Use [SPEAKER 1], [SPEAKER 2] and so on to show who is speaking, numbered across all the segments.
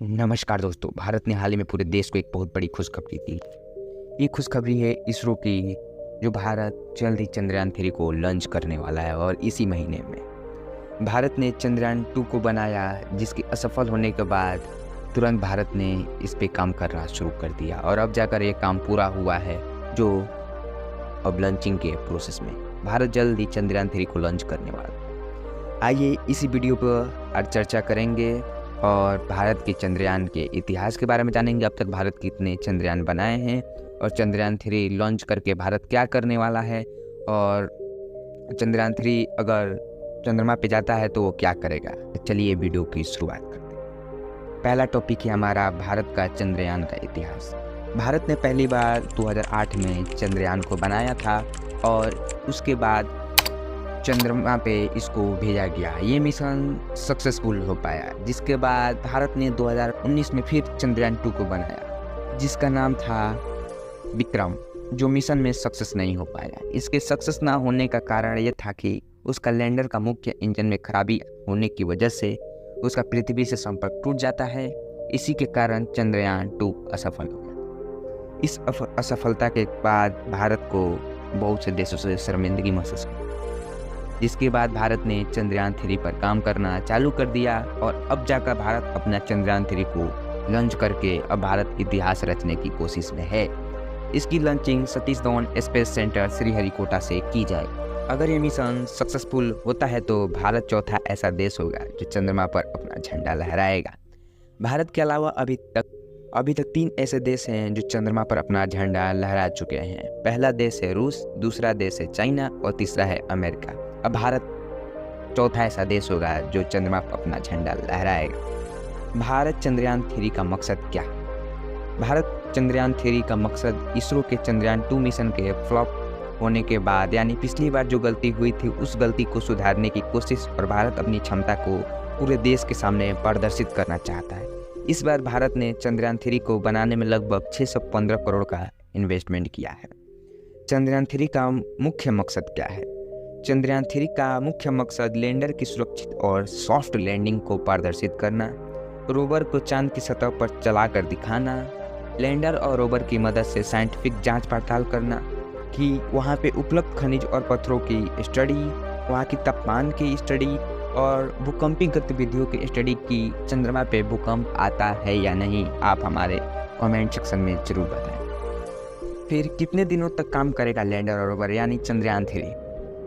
[SPEAKER 1] नमस्कार दोस्तों। भारत ने हाल ही में पूरे देश को एक बहुत बड़ी खुशखबरी दी। ये खुशखबरी है इसरो की, जो भारत जल्द ही चंद्रयान 3 को लॉन्च करने वाला है और इसी महीने में। भारत ने चंद्रयान 2 को बनाया, जिसके असफल होने के बाद तुरंत भारत ने इस पे काम करना शुरू कर दिया और अब जाकर ये काम पूरा हुआ है, जो अब लॉन्चिंग के प्रोसेस में। भारत जल्द ही चंद्रयान 3 को लॉन्च करने वाला है। आइए इसी वीडियो पर आज चर्चा करेंगे और भारत के चंद्रयान के इतिहास के बारे में जानेंगे। अब तक भारत कितने चंद्रयान बनाए हैं और चंद्रयान 3 लॉन्च करके भारत क्या करने वाला है, और चंद्रयान 3 अगर चंद्रमा पे जाता है तो वो क्या करेगा। तो चलिए वीडियो की शुरुआत करते हैं। पहला टॉपिक है हमारा भारत का चंद्रयान का इतिहास। भारत ने पहली बार 2008 में चंद्रयान को बनाया था और उसके बाद चंद्रमा पे इसको भेजा गया। ये मिशन सक्सेसफुल हो पाया, जिसके बाद भारत ने 2019 में फिर चंद्रयान 2 को बनाया, जिसका नाम था विक्रम, जो मिशन में सक्सेस नहीं हो पाया। इसके सक्सेस ना होने का कारण ये था कि उसका लैंडर का मुख्य इंजन में खराबी होने की वजह से उसका पृथ्वी से संपर्क टूट जाता है। इसी के कारण चंद्रयान 2 असफल हो गया। इस असफलता के बाद भारत को बहुत से देशों से शर्मिंदगी महसूस हुई, जिसके बाद भारत ने चंद्रयान 3 पर काम करना चालू कर दिया और अब जाकर भारत अपना चंद्रयान 3 को लॉन्च करके अब भारत इतिहास रचने की कोशिश में है। इसकी launching Satish Dhawan space centre Sriharikota से की जाए। अगर ये मिशन सक्सेसफुल होता है तो भारत चौथा ऐसा देश होगा जो चंद्रमा पर अपना झंडा लहराएगा। भारत के अलावा अभी तक 3 ऐसे देश हैं जो चंद्रमा पर अपना झंडा लहरा चुके हैं। पहला देश है रूस, दूसरा देश है चाइना और तीसरा है अमेरिका। अब भारत चौथा ऐसा देश होगा जो चंद्रमा पर अपना झंडा लहराएगा। भारत चंद्रयान 3 का मकसद क्या? भारत चंद्रयान 3 का मकसद इसरो के चंद्रयान 2 मिशन के फ्लॉप होने के बाद, यानी पिछली बार जो गलती हुई थी उस गलती को सुधारने की कोशिश, और भारत अपनी क्षमता को पूरे देश के सामने प्रदर्शित करना चाहता है। इस बार भारत ने चंद्रयान 3 को बनाने में लगभग 615 करोड़ का इन्वेस्टमेंट किया है। चंद्रयान 3 का मुख्य मकसद क्या है? चंद्रयान 3 का मुख्य मकसद लैंडर की सुरक्षित और सॉफ्ट लैंडिंग को प्रदर्शित करना, रोवर को चांद की सतह पर चलाकर दिखाना, लैंडर और रोवर की मदद से साइंटिफिक जांच पड़ताल करना कि वहां पे उपलब्ध खनिज और पत्थरों की स्टडी, वहां की तापमान की स्टडी और भूकंपीय गतिविधियों की स्टडी की चंद्रमा पे भूकंप आता है या नहीं। आप हमारे कमेंट सेक्शन में जरूर बताएं। फिर कितने दिनों तक काम करेगा लैंडर और रोवर यानी चंद्रयान 3?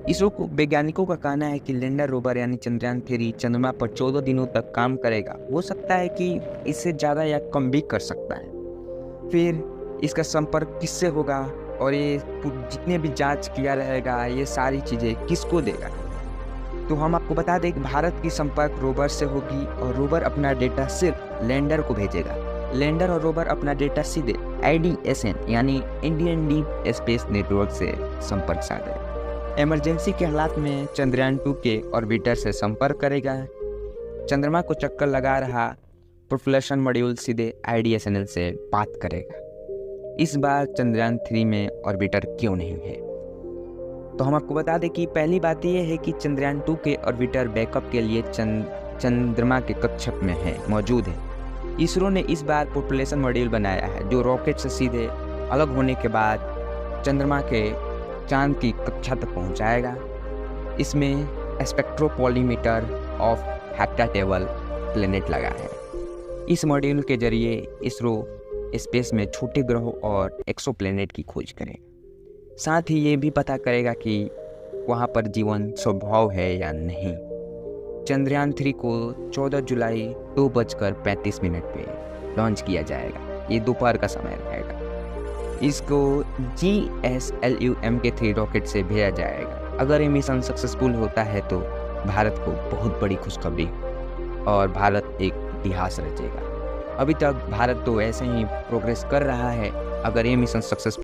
[SPEAKER 1] इसरो को वैज्ञानिकों का कहना है कि लैंडर रोवर यानी चंद्रयान 3 चंद्रमा पर 14 दिनों तक काम करेगा। हो सकता है कि इससे ज़्यादा या कम भी कर सकता है। फिर इसका संपर्क किससे होगा और ये जितने भी जांच किया रहेगा, ये सारी चीज़ें किसको देगा? तो हम आपको बता दें कि भारत की संपर्क रोवर से होगी और रोवर अपना डेटा सिर्फ लैंडर को भेजेगा। लैंडर और रोवर अपना डेटा सीधे IDSN यानी इंडियन डीप स्पेस नेटवर्क से संपर्क साधेगा। इमरजेंसी के हालात में चंद्रयान 2 के ऑर्बिटर से संपर्क करेगा। चंद्रमा को चक्कर लगा रहा प्रोपल्शन मॉड्यूल सीधे IDSN से बात करेगा। इस बार चंद्रयान 3 में ऑर्बिटर क्यों नहीं है? तो हम आपको बता दें कि पहली बात यह है कि चंद्रयान 2 के ऑर्बिटर बैकअप के लिए चंद्रमा के कक्षक में मौजूद है। इसरो ने इस बार प्रोपल्शन मॉड्यूल बनाया है, जो रॉकेट से सीधे अलग होने के बाद चंद्रमा के चांद की कक्षा तक पहुंचाएगा। इसमें स्पेक्ट्रोपोलीमीटर ऑफ हैबिटेबल प्लेनेट लगा है। इस मॉड्यूल के जरिए इसरो स्पेस में छोटे ग्रहों और एक्सोप्लैनेट की खोज करेगा। साथ ही ये भी पता करेगा कि वहाँ पर जीवन संभव है या नहीं। चंद्रयान 3 को 14 जुलाई 2:35 पे लॉन्च किया जाएगा। ये दोपहर का समय रहेगा। इसको GSLV के 3 रॉकेट से भेजा जाएगा। अगर ये मिशन सक्सेसफुल होता है तो भारत को बहुत बड़ी खुशखबरी और भारत एक इतिहास रचेगा। अभी तक भारत तो ऐसे ही प्रोग्रेस कर रहा है। अगर ये मिशन सक्सेसफुल